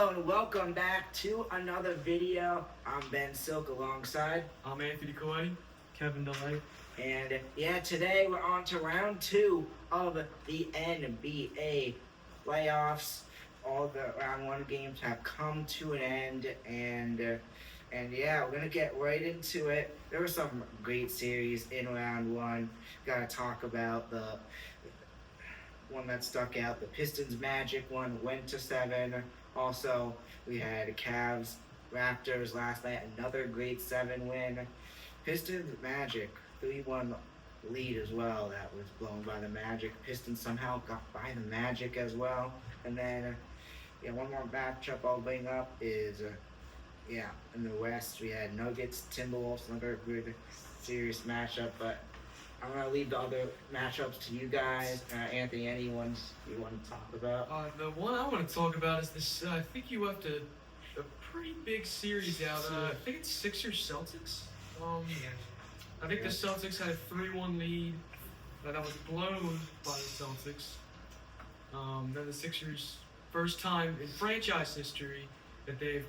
Hello and welcome back to another video. I'm Ben Silk alongside. I'm Anthony Coletti. Kevin DeLay. And today we're on to round 2 of the NBA playoffs. All the round 1 games have come to an end, and we're gonna get right into it. There were some great series in round 1. Gotta talk about the one that stuck out. The Pistons Magic one went to 7. Also, we had Cavs Raptors last night, another great 7 win. Pistons Magic 3-1 lead as well. That was blown by the Magic. Pistons somehow got by the Magic as well. And then one more matchup I'll bring up is in the West we had Nuggets Timberwolves, another good serious matchup, but I'm going to leave the other matchups to you guys. Anthony, any ones you want to talk about? The one I want to talk about is this. I think you left a pretty big series out. I think it's Sixers Celtics. I think the Celtics had a 3-1 lead that was blown by the Celtics. Then the Sixers, first time in franchise history that they've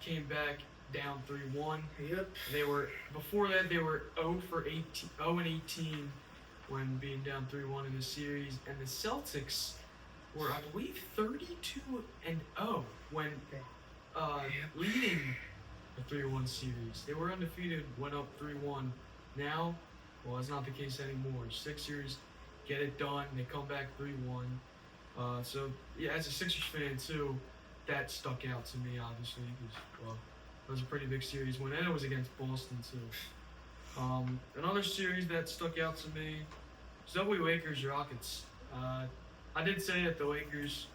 came back down 3-1. Yep. Before that they were 0-18 when being down 3-1 in the series, and the Celtics were, I believe, 32-0 when leading the 3-1 series. They were undefeated, went up 3-1. Now, well, it's not the case anymore. Sixers get it done. They come back 3-1. As a Sixers fan too, that stuck out to me obviously because it was a pretty big series win, and it was against Boston too. Another series that stuck out to me is the Lakers Rockets. I did say that the Lakers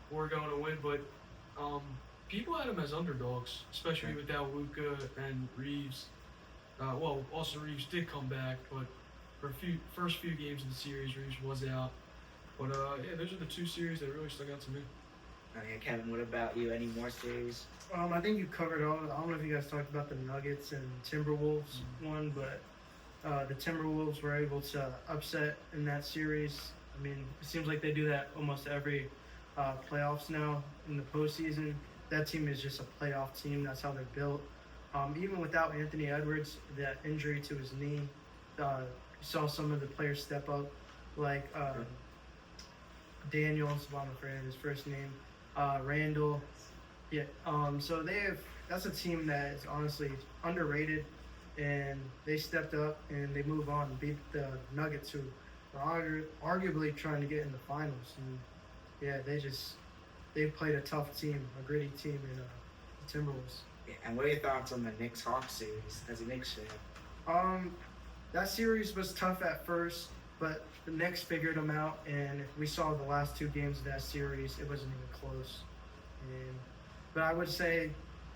were going to win, but people had them as underdogs, especially without Luka and Reeves. Also Reeves did come back, but for first few games of the series, Reeves was out. But those are the two series that really stuck out to me. Kevin, what about you? Any more series? I think you covered all. I don't know if you guys talked about the Nuggets and Timberwolves one, but the Timberwolves were able to upset in that series. I mean, it seems like they do that almost every playoffs now in the postseason. That team is just a playoff team. That's how they're built. Even without Anthony Edwards, that injury to his knee, you saw some of the players step up, like Daniels, I'm afraid of his first name, Randall. So that's a team that is honestly underrated, and they stepped up and they move on and beat the Nuggets, who are arguably trying to get in the finals. And they played a tough team, a gritty team in the Timberwolves. Yeah, and what are your thoughts on the Knicks-Hawks series as a Knicks fan? That series was tough at first, but the Knicks figured them out, and we saw the last 2 games of that series, it wasn't even close. But I would say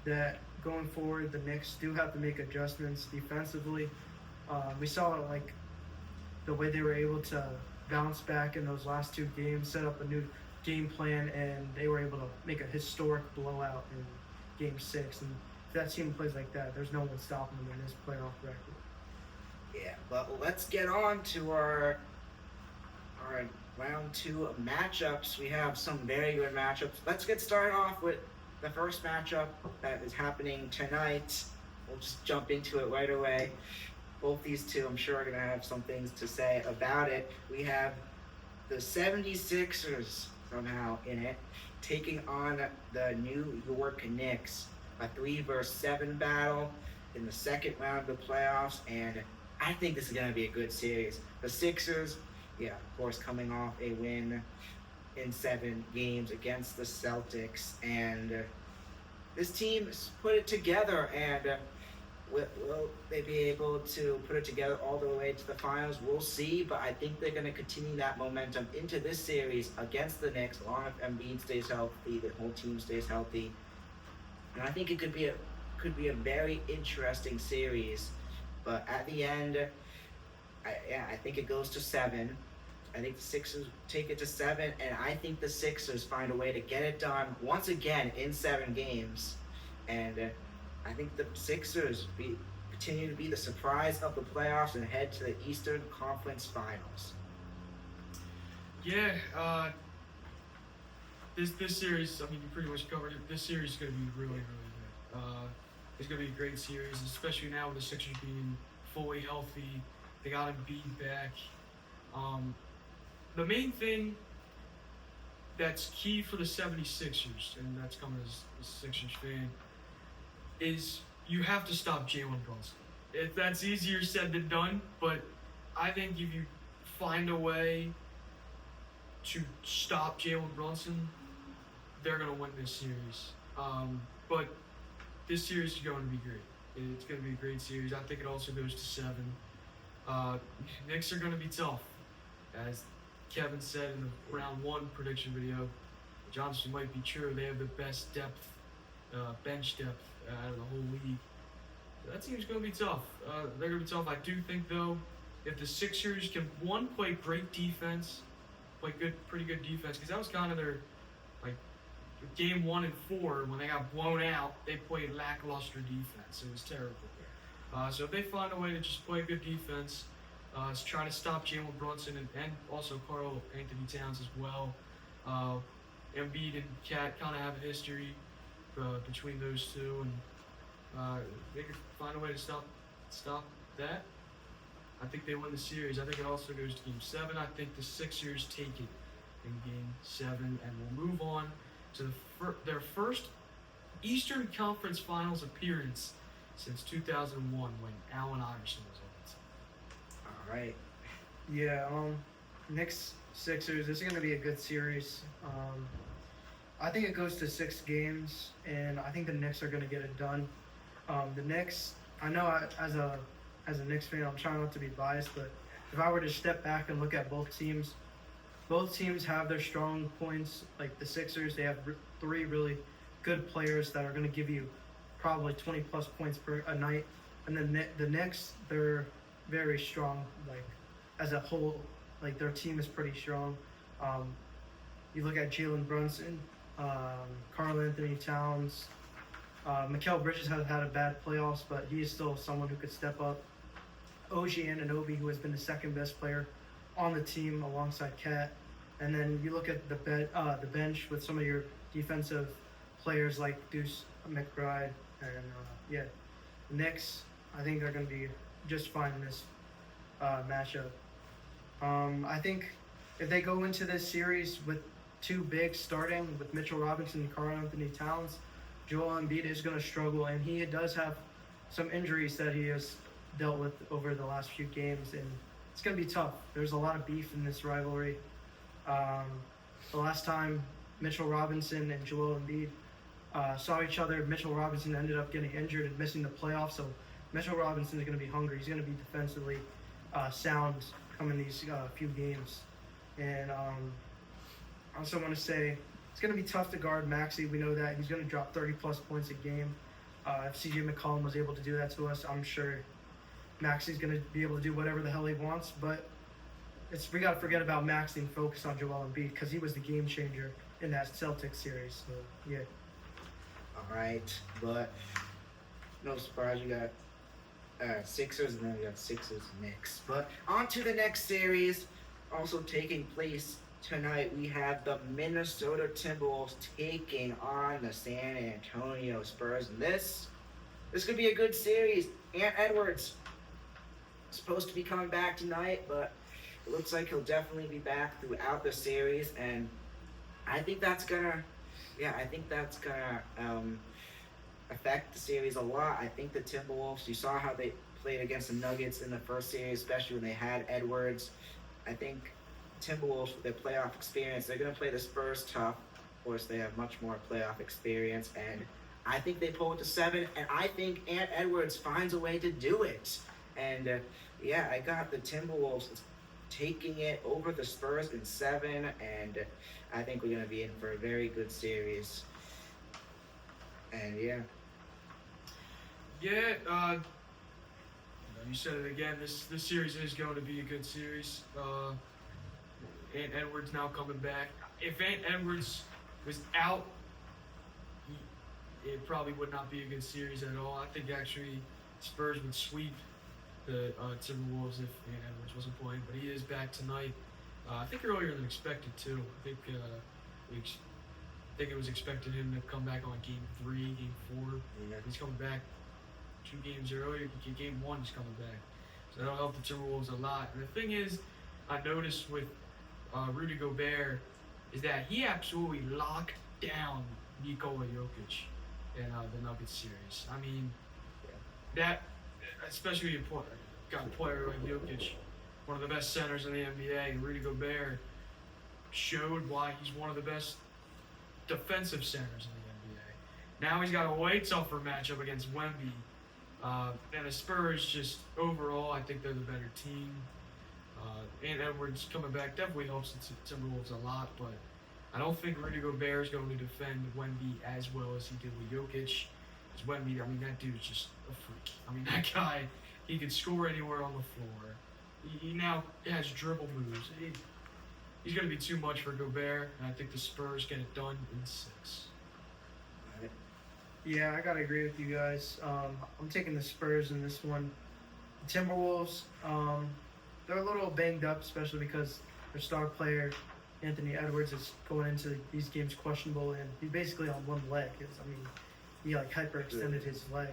that going forward, the Knicks do have to make adjustments defensively. We saw the way they were able to bounce back in those last 2 games, set up a new game plan, and they were able to make a historic blowout in Game 6. And if that team plays like that, there's no one stopping them in this playoff record. Yeah, but let's get on to our round 2 matchups. We have some very good matchups. Let's get started off with the first matchup that is happening tonight. We'll just jump into it right away. Both these two, I'm sure, are going to have some things to say about it. We have the 76ers somehow in it, taking on the New York Knicks. A 3-7 battle in the second round of the playoffs, and I think this is going to be a good series. The Sixers, of course, coming off a win in 7 games against the Celtics, and this team put it together, and will they be able to put it together all the way to the finals? We'll see, but I think they're going to continue that momentum into this series against the Knicks, along if Embiid stays healthy, the whole team stays healthy, and I think it could be a very interesting series. But at the end, I think it goes to 7. I think the Sixers take it to 7, and I think the Sixers find a way to get it done once again in 7 games. And I think the Sixers continue to be the surprise of the playoffs and head to the Eastern Conference Finals. this series, I mean, you pretty much covered it. This series is going to be really, really good. It's going to be a great series, especially now with the Sixers being fully healthy. They got Embiid back. The main thing that's key for the 76ers, and that's coming as a Sixers fan, is you have to stop Jalen Brunson. That's easier said than done, but I think if you find a way to stop Jalen Brunson, they're going to win this series. But this series is going to be great. It's going to be a great series. I think it also goes to 7. Knicks are going to be tough. As Kevin said in the round 1 prediction video, which honestly might be true, they have the best depth, bench depth out of the whole league. That team's going to be tough. They're going to be tough. I do think, though, if the Sixers can, one, play great defense, play pretty good defense, because that was kind of their, like, game 1 and 4, when they got blown out, they played lackluster defense. It was terrible. So if they find a way to just play good defense, try to stop Jalen Brunson and also Karl Anthony Towns as well. Embiid and Cat kind of have a history between those two, and they could find a way to stop that. I think they win the series. I think it also goes to Game 7. I think the Sixers take it in Game 7, and will move on to their first Eastern Conference Finals appearance since 2001, when Allen Iverson was on the team. All right. Yeah, Knicks Sixers. This is going to be a good series. I think it goes to 6 games, and I think the Knicks are going to get it done. The Knicks. I know as a Knicks fan, I'm trying not to be biased, but if I were to step back and look at both teams have their strong points. Like the Sixers, they have 3 really good players that are going to give you probably 20 plus points per a night, and then the Knicks, they're very strong. Like as a whole, like their team is pretty strong. You look at Jalen Brunson, Karl Anthony Towns, Mikal Bridges has had a bad playoffs, but he is still someone who could step up. OG Anunoby, who has been the second best player on the team alongside Cat, and then you look at the bench with some of your defensive players like Deuce McBride, and the Knicks. I think they're going to be just fine in this matchup. I think if they go into this series with 2 bigs starting with Mitchell Robinson and Karl Anthony Towns, Joel Embiid is going to struggle, and he does have some injuries that he has dealt with over the last few games, and it's going to be tough. There's a lot of beef in this rivalry. The last time Mitchell Robinson and Joel Embiid saw each other, Mitchell Robinson ended up getting injured and missing the playoffs, so Mitchell Robinson is going to be hungry. He's going to be defensively sound coming these few games. And I also want to say it's going to be tough to guard Maxey. We know that. He's going to drop 30-plus points a game. If C.J. McCollum was able to do that to us, I'm sure Maxey's going to be able to do whatever the hell he wants. But we got to forget about Maxey and focus on Joel Embiid, because he was the game changer in that Celtics series. So, yeah. All right, but no surprise, you got Sixers, and then we got Sixers Knicks. But on to the next series, also taking place tonight. We have the Minnesota Timberwolves taking on the San Antonio Spurs, and this could be a good series. Ant Edwards supposed to be coming back tonight, but it looks like he'll definitely be back throughout the series, and I think that's gonna affect the series a lot. I think the Timberwolves, you saw how they played against the Nuggets in the first series, especially when they had Edwards. I think Timberwolves, with their playoff experience, they're going to play the Spurs tough. Of course, they have much more playoff experience, and I think they pull it to 7, and I think Ant Edwards finds a way to do it. And I got the Timberwolves taking it over the Spurs in 7, and I think we're going to be in for a very good series. And you said it again. This series is going to be a good series. Ant Edwards now coming back. If Ant Edwards was out, it probably would not be a good series at all. I think actually Spurs would sweep the Timberwolves if Ant Edwards wasn't playing, but he is back tonight. I think earlier than expected too. I think I think it was expected him to come back on game 3, game 4. Yeah. He's coming back 2 games earlier. Game 1 he's coming back. So that'll help the Timberwolves a lot. And the thing is, I noticed with Rudy Gobert is that he absolutely locked down Nikola Jokic in the Nuggets series. I mean, that, especially when you got a player like Jokic, one of the best centers in the NBA, and Rudy Gobert showed why he's one of the best defensive centers in the NBA. Now he's got a way tougher matchup against Wemby. And the Spurs, just overall, I think they're the better team. And Edwards coming back definitely helps the Timberwolves a lot, but I don't think Rudy Gobert is going to defend Wemby as well as he did with Jokic. Because Wemby, I mean, that dude's just a freak. I mean, that guy, he can score anywhere on the floor. He now has dribble moves. He's going to be too much for Gobert, and I think the Spurs get it done in 6. Yeah, I gotta agree with you guys. I'm taking the Spurs in this one. The Timberwolves, they're a little banged up, especially because their star player Anthony Edwards is going into these games questionable, and he's basically on one leg. He like hyperextended his leg,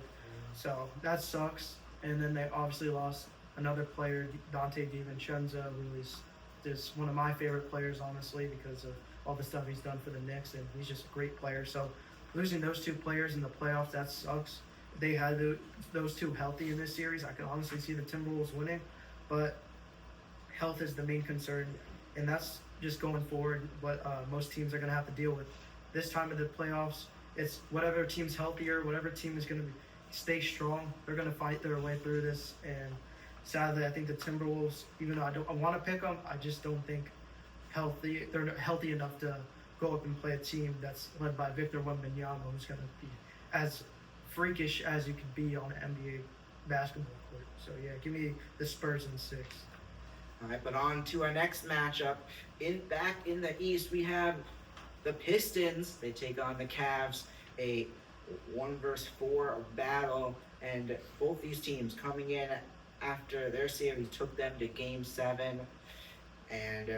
so that sucks. And then they obviously lost another player, Dante DiVincenzo, who is just one of my favorite players, honestly, because of all the stuff he's done for the Knicks, and he's just a great player. So losing those 2 players in the playoffs, that sucks. If they had those 2 healthy in this series, I could honestly see the Timberwolves winning, but health is the main concern, and that's just going forward what most teams are going to have to deal with. This time of the playoffs, it's whatever team's healthier, whatever team is going to stay strong, they're going to fight their way through this. And sadly, I think the Timberwolves, even though I want to pick them, I just don't think they're healthy enough to go up and play a team that's led by Victor Wembanyama, who's going to be as freakish as you could be on an NBA basketball court. So yeah, give me the Spurs in 6. All right, but on to our next matchup. Back in the East, we have the Pistons. They take on the Cavs, a 1-4 battle, and both these teams coming in after their series took them to Game 7, and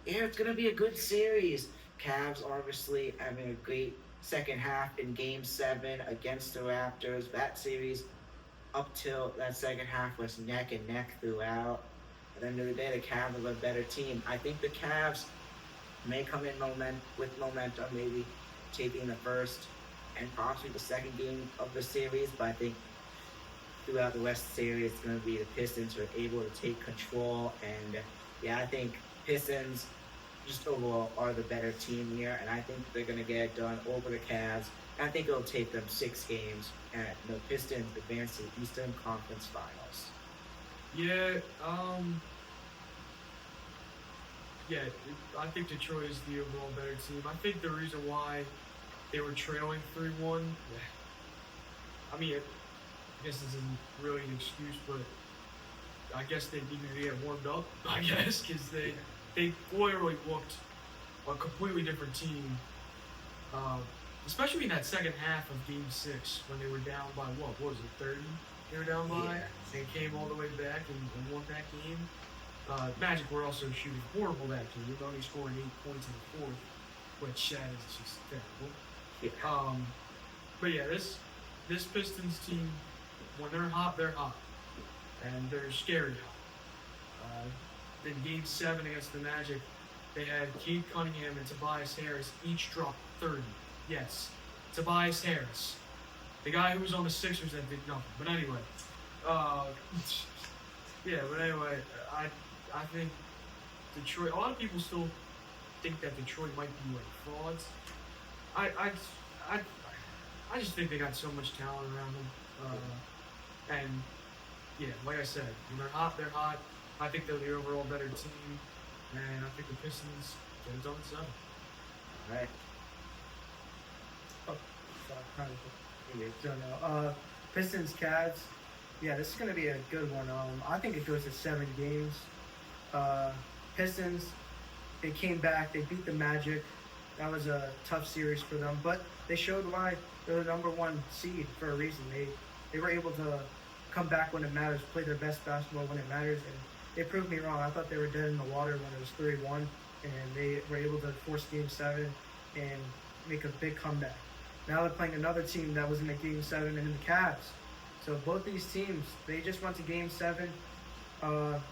yeah, it's gonna be a good series. Cavs obviously having a great second half in Game 7 against the Raptors. That series, up till that second half, was neck and neck throughout. At the end of the day, the Cavs are a better team. I think the Cavs may come in with momentum, maybe taking the first and possibly the second game of the series, but I think throughout the rest of the series, it's going to be the Pistons who are able to take control. And yeah, I think Pistons just overall are the better team here, and I think they're going to get it done over the Cavs. And I think it'll take them 6 games, and the Pistons advance to the Eastern Conference Finals. Yeah, I think Detroit is the overall better team. I think the reason why they were trailing 3-1, I mean, I guess this isn't really an excuse, but I guess they needed to get warmed up, I guess, because they literally looked a completely different team, especially in that second half of Game 6 when they were down by, what was it, 30? They were down by? Yeah. They came all the way back and won that game. Magic were also shooting horrible that game, only scoring 8 points in the fourth, which that is just terrible. Yeah. But yeah, this Pistons team, when they're hot, and they're scary hot. In Game 7 against the Magic, they had Cade Cunningham and Tobias Harris each drop 30. Yes, Tobias Harris, the guy who was on the Sixers that did nothing. But anyway, I think Detroit. A lot of people still think that Detroit might be like frauds. I just think they got so much talent around them. And yeah, like I said, when they're hot, they're hot. I think they're the overall better team, and I think the Pistons get it done 7. All right. Oh, sorry. Pistons, Cavs. Yeah, this is going to be a good one. I think it goes to 7 games. Pistons, they came back. They beat the Magic. That was a tough series for them, but they showed why they're the number 1 seed for a reason. They were able to come back when it matters, play their best basketball when it matters, and they proved me wrong. I thought they were dead in the water when it was 3-1, and they were able to force Game 7 and make a big comeback. Now they're playing another team that was in the Game 7 and in the Cavs. So both these teams, they just went to Game 7.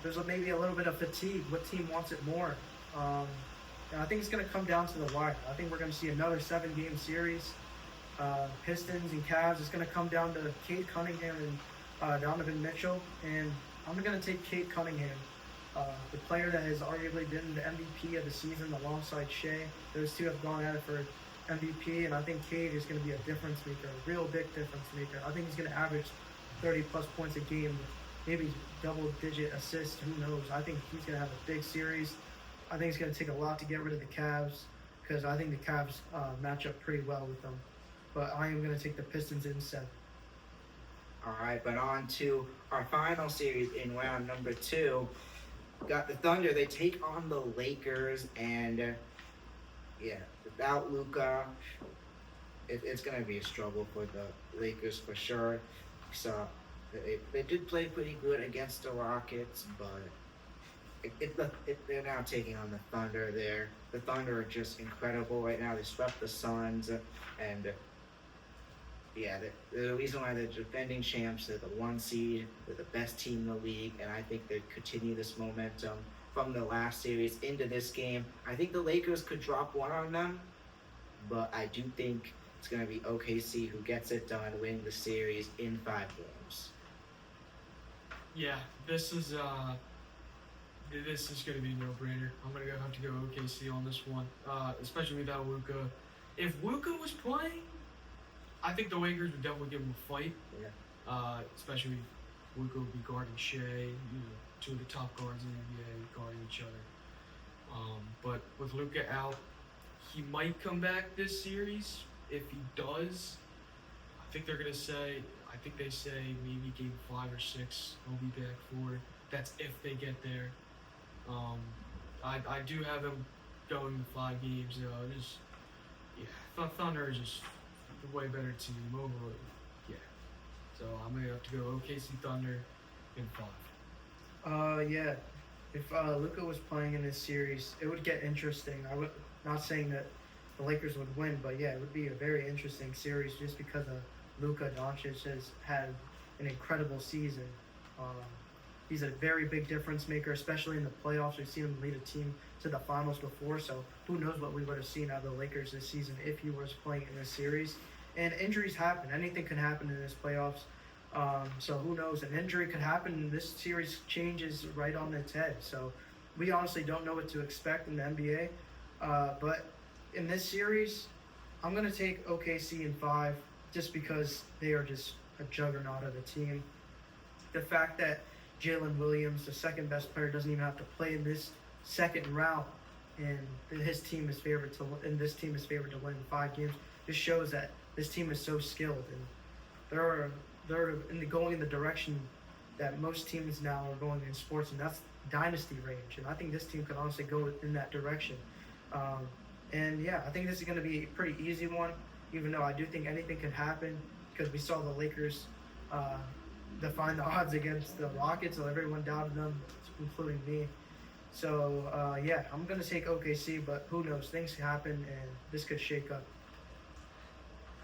There's maybe a little bit of fatigue. What team wants it more? And I think it's going to come down to the wire. I think we're going to see another 7-game series. Pistons and Cavs. It's going to come down to Cade Cunningham and Donovan Mitchell. And I'm going to take Cade Cunningham, the player that has arguably been the MVP of the season alongside Shea. Those two have gone at it for MVP, and I think Cade is going to be a difference maker, a real big difference maker. I think he's going to average 30-plus points a game, maybe double-digit assists. Who knows? I think he's going to have a big series. I think it's going to take a lot to get rid of the Cavs because I think the Cavs match up pretty well with them. But I am going to take the Pistons in 7. All right, but on to our final series in round number 2. Got the Thunder. They take on the Lakers, and without Luka, it's going to be a struggle for the Lakers for sure. So they did play pretty good against the Rockets, but they're now taking on the Thunder there. The Thunder are just incredible right now. They swept the Suns, and they're the reason why they're defending champs. They're the 1 seed. They're the best team in the league, and I think they continue this momentum from the last series into this game. I think the Lakers could drop one on them, but I do think it's going to be OKC who gets it done, winning the series in 5 games. Yeah, this is going to be a no-brainer. I'm going to have to go OKC on this one, especially without Luka. If Luka was playing, I think the Lakers would definitely give him a fight. Yeah. Especially if Luka would be guarding Shea, 2 of the top guards in the NBA guarding each other. But with Luka out, he might come back this series. If he does, I think they say maybe game 5 or 6 he'll be back for. That's if they get there. I do have them going to 5 games. Thunder is just a way better team overall. Yeah. So I'm gonna have to go OKC Thunder in 5. Yeah. If Luka was playing in this series, it would get interesting. I would not saying that the Lakers would win, but yeah, it would be a very interesting series just because of Luka Doncic has had an incredible season. He's a very big difference maker, especially in the playoffs. We've seen him lead a team to the finals before, so who knows what we would have seen out of the Lakers this season if he was playing in this series. And injuries happen. Anything can happen in this playoffs. So who knows? An injury could happen, and this series changes right on its head. So we honestly don't know what to expect in the NBA. But in this series, I'm going to take OKC in 5 just because they are just a juggernaut of a team. The fact that Jalen Williams, the second best player, doesn't even have to play in this second round, and his team is favored to win 5 games, just shows that this team is so skilled, and they're going in the direction that most teams now are going in sports, and that's dynasty range. And I think this team could honestly go in that direction. I think this is going to be a pretty easy one, even though I do think anything can happen because we saw the Lakers define the odds against the Rockets, so everyone doubted them, including me. So, I'm going to take OKC, but who knows? Things happen, and this could shake up.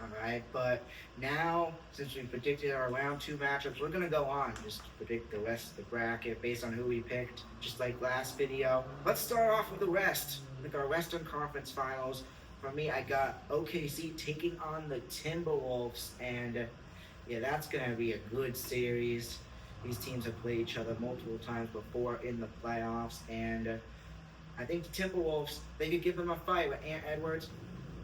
All right, but now, since we predicted our round 2 matchups, we're going to go on just to predict the rest of the bracket based on who we picked, just like last video. Let's start off with the West, with our Western Conference Finals. For me, I got OKC taking on the Timberwolves, and that's going to be a good series. These teams have played each other multiple times before in the playoffs, and I think the Timberwolves, they could give them a fight with Ant Edwards,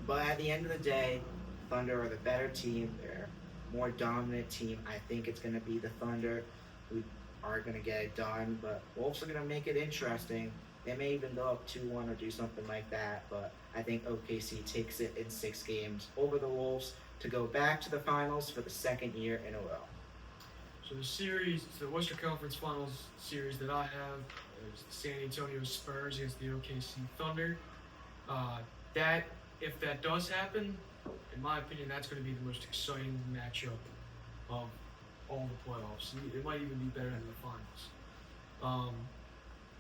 but at the end of the day, Thunder are the better team. They're a more dominant team. I think it's going to be the Thunder who are going to get it done, but Wolves are going to make it interesting. They may even go up 2-1 or do something like that, but I think OKC takes it in 6 games over the Wolves to go back to the finals for the 2nd year in a row. So the Western Conference Finals series that I have is the San Antonio Spurs against the OKC Thunder. If that does happen, in my opinion, that's going to be the most exciting matchup of all the playoffs. It might even be better than the finals.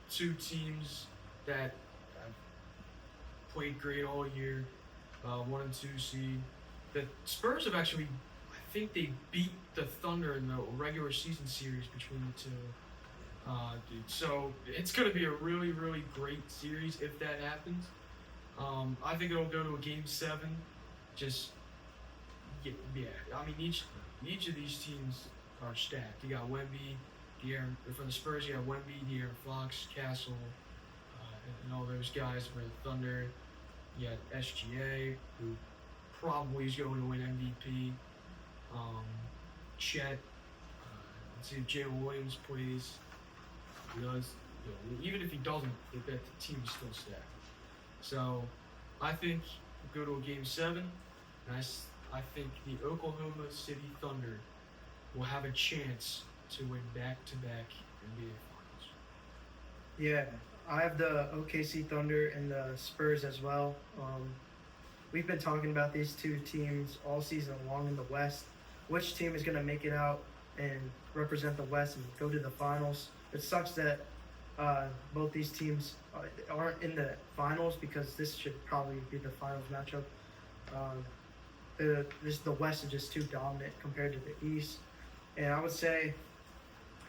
2 teams that have played great all year. 1 and 2 seed. The Spurs have actually, I think they beat the Thunder in the regular season series between the two. So it's going to be a really, really great series if that happens. I think it'll go to a game 7. Just yeah. I mean, each of these teams are stacked. You got Wemby, for the Spurs. You got Wemby, De'Aaron Fox, Castle, and all those guys. For the Thunder, you got SGA, who probably is going to win MVP. Chet. Let's see if Jalen Williams plays. He does. Even if he doesn't, the team is still stacked. So, I think we'll go to a game 7, and I think the Oklahoma City Thunder will have a chance to win back-to-back NBA Finals. Yeah, I have the OKC Thunder and the Spurs as well. We've been talking about these two teams all season long in the West. Which team is going to make it out and represent the West and go to the finals? It sucks that both these teams aren't in the finals, because this should probably be the finals matchup. The West is just too dominant compared to the East. And I would say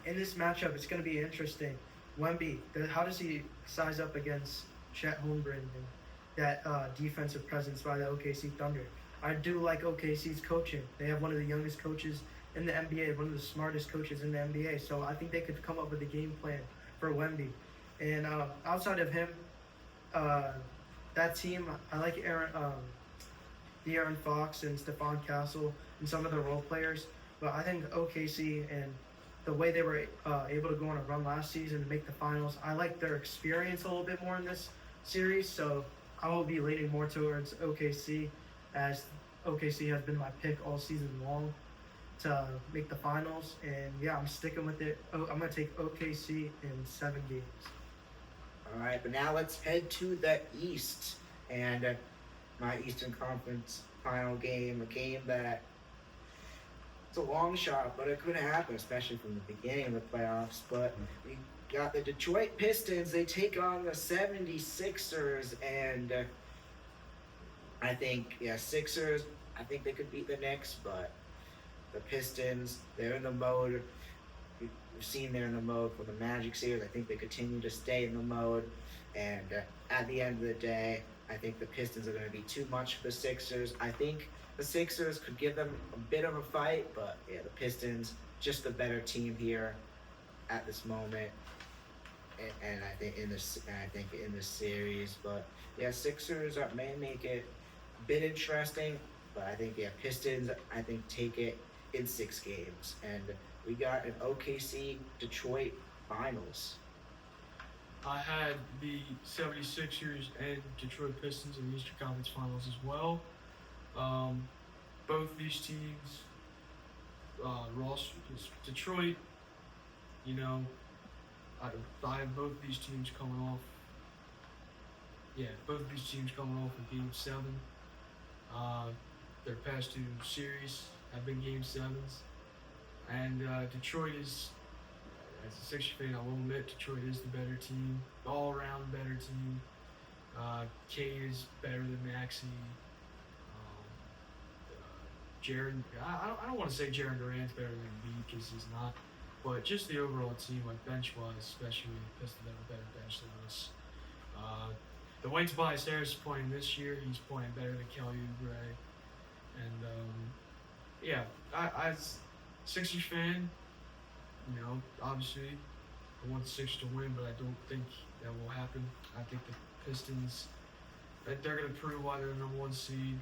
in this matchup, it's going to be interesting. Wemby, how does he size up against Chet Holmgren and that defensive presence by the OKC Thunder? I do like OKC's coaching. They have one of the youngest coaches in the NBA, one of the smartest coaches in the NBA. So I think they could come up with a game plan for Wemby. And outside of him, that team, I like De'Aaron Fox and Stephon Castle and some of the role players. But I think OKC and the way they were able to go on a run last season and make the finals, I like their experience a little bit more in this series. So I will be leaning more towards OKC, as OKC has been my pick all season long to make the finals. And yeah, I'm sticking with it. I'm going to take OKC in 7 games. All right, but now let's head to the East. And my Eastern Conference final game, a game that it's a long shot, but it could happen, especially from the beginning of the playoffs. But we got the Detroit Pistons. They take on the 76ers, and I think, Sixers, I think they could beat the Knicks, but the Pistons, they're in the mode. We've seen they're in the mode for the Magic series. I think they continue to stay in the mode, and at the end of the day, I think the Pistons are going to be too much for the Sixers. I think the Sixers could give them a bit of a fight, but yeah, the Pistons, just the better team here at this moment. And I think in this series, but yeah, Sixers may make it a bit interesting, but I think Pistons, I think, take it in 6 games, and we got an OKC Detroit finals. I had the 76ers and Detroit Pistons in the Eastern Conference Finals as well. Both these teams, Detroit, I have both these teams coming off. Yeah, both of these teams coming off in Game 7. Their past 2 series have been Game 7s. And Detroit is, as a Sixers fan, I will admit, Detroit is the better team, all-around better team. Kate is better than Maxey. Jaron, I don't want to say Jaron Durant's better than Embiid, because he's not. But just the overall team, like bench-wise, especially, the Pistons have a better bench than us. The way Tobias Harris is playing this year, he's playing better than Kelly Oubre. And, as a Sixers fan, obviously, I want the Sixers to win, but I don't think that will happen. I think the Pistons, they're going to prove why they're the number 1 seed.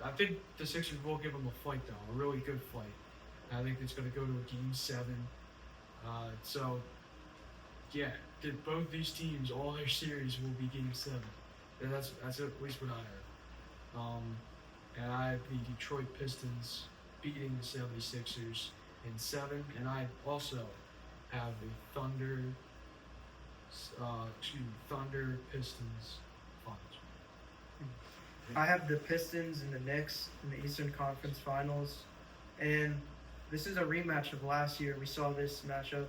I think the Sixers will give them a fight, though, a really good fight. I think it's going to go to a Game 7. Both these teams, all their series will be Game 7. And that's at least what I have. And I have the Detroit Pistons beating the 76ers in 7. And I also have the Thunder Pistons finals. I have the Pistons and the Knicks in the Eastern Conference Finals. And this is a rematch of last year. We saw this matchup,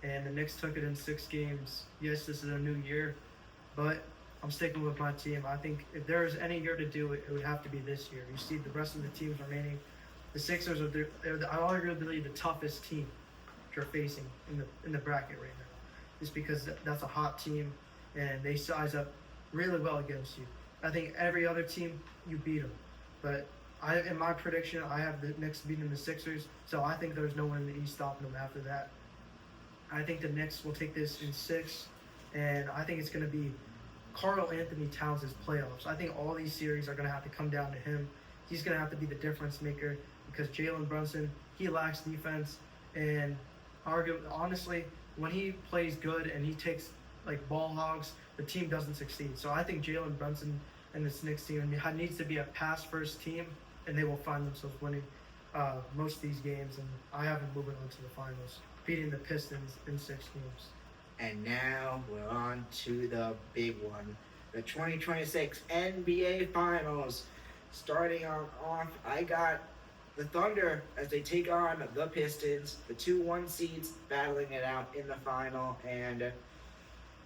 and the Knicks took it in 6 games. Yes, this is a new year, but I'm sticking with my team. I think if there is any year to do it, it would have to be this year. You see the rest of the teams remaining. The Sixers they're arguably the toughest team you're facing in the bracket right now. Just because that's a hot team, and they size up really well against you. I think every other team you beat them, but in my prediction, I have the Knicks beating the Sixers. So I think there's no one in the East stopping them after that. I think the Knicks will take this in 6, and I think it's going to be Karl Anthony Towns' playoffs. I think all these series are going to have to come down to him. He's going to have to be the difference maker because Jalen Brunson, he lacks defense, and honestly, when he plays good and he takes like ball hogs, the team doesn't succeed. So I think Jalen Brunson and this Knicks team needs to be a pass-first team, and they will find themselves winning most of these games. And I have them moving on to the finals, beating the Pistons in 6 games. And now we're on to the big one, the 2026 NBA Finals. Starting off, I got the Thunder as they take on the Pistons, the 2-1 seeds battling it out in the final. And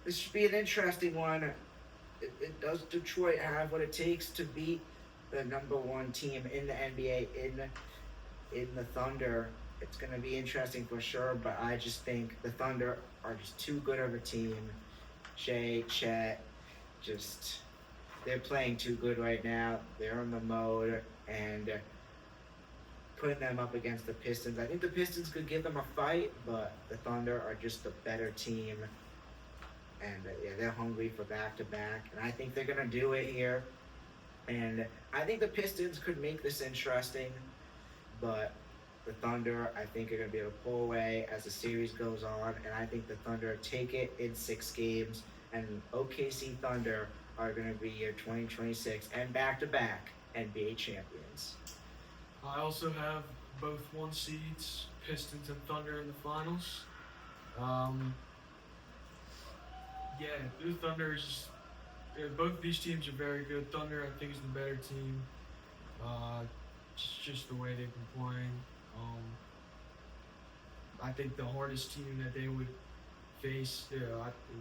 this should be an interesting one. Does Detroit have what it takes to beat the number 1 team in the NBA in the Thunder? It's going to be interesting for sure, but I just think the Thunder are just too good of a team. Shea, Chet, they're playing too good right now. They're in the mode, and putting them up against the Pistons, I think the Pistons could give them a fight, but the Thunder are just a better team. And they're hungry for back-to-back, and I think they're going to do it here. And I think the Pistons could make this interesting, but the Thunder, I think, are going to be able to pull away as the series goes on, and I think the Thunder take it in 6 games, and OKC Thunder are going to be your 2026 and back-to-back NBA champions. I also have both 1 seeds, Pistons and Thunder in the finals. Yeah, the Thunder is both these teams are very good. Thunder, I think, is the better team. Just the way they've been playing. I think the hardest team that they would face,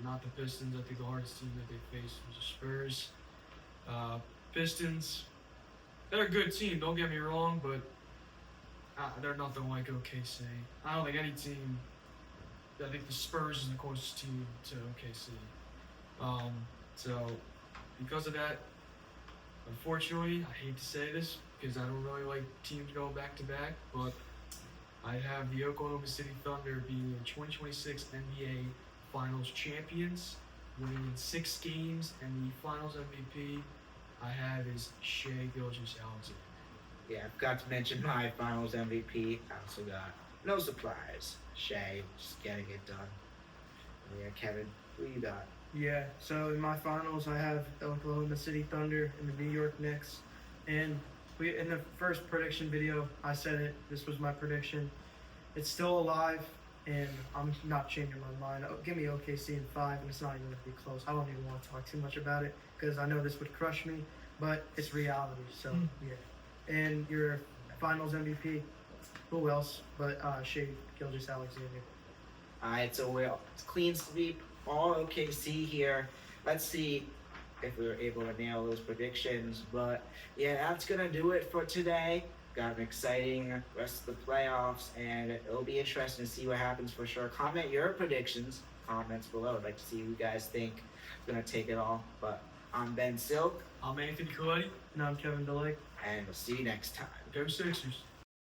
not the Pistons. I think the hardest team that they faced was the Spurs. Pistons, they're a good team. Don't get me wrong, but they're nothing like OKC. I don't think any team. I think the Spurs is the closest team to OKC. So because of that, unfortunately, I hate to say this because I don't really like teams going back to back, but I have the Oklahoma City Thunder being the 2026 NBA Finals champions, winning in 6 games, and the Finals MVP I have is Shea Gilgeous-Alexander. Yeah, I forgot to mention my Finals MVP. I also got, no surprise, Shea, just getting it done. Yeah, Kevin, who you got? Yeah, so in my finals, I have the Oklahoma City Thunder and the New York Knicks. And in the first prediction video, I said it. This was my prediction. It's still alive, and I'm not changing my mind. Give me OKC in 5, and it's not even going to be close. I don't even want to talk too much about it because I know this would crush me, but it's reality. So, yeah. And your finals MVP, who else but Shea Gilgeous-Alexander? All right, so it's clean sweep, all OKC here. Let's see if we were able to nail those predictions. But yeah, that's gonna do it for today. Got an exciting rest of the playoffs, and it'll be interesting to see what happens for sure. Comment your predictions, comments below. I'd like to see who you guys think is gonna take it all. But I'm Ben Silk, I'm Anthony Coletti. And I'm Kevin DeLake. and we'll see you next time. Go Sixers.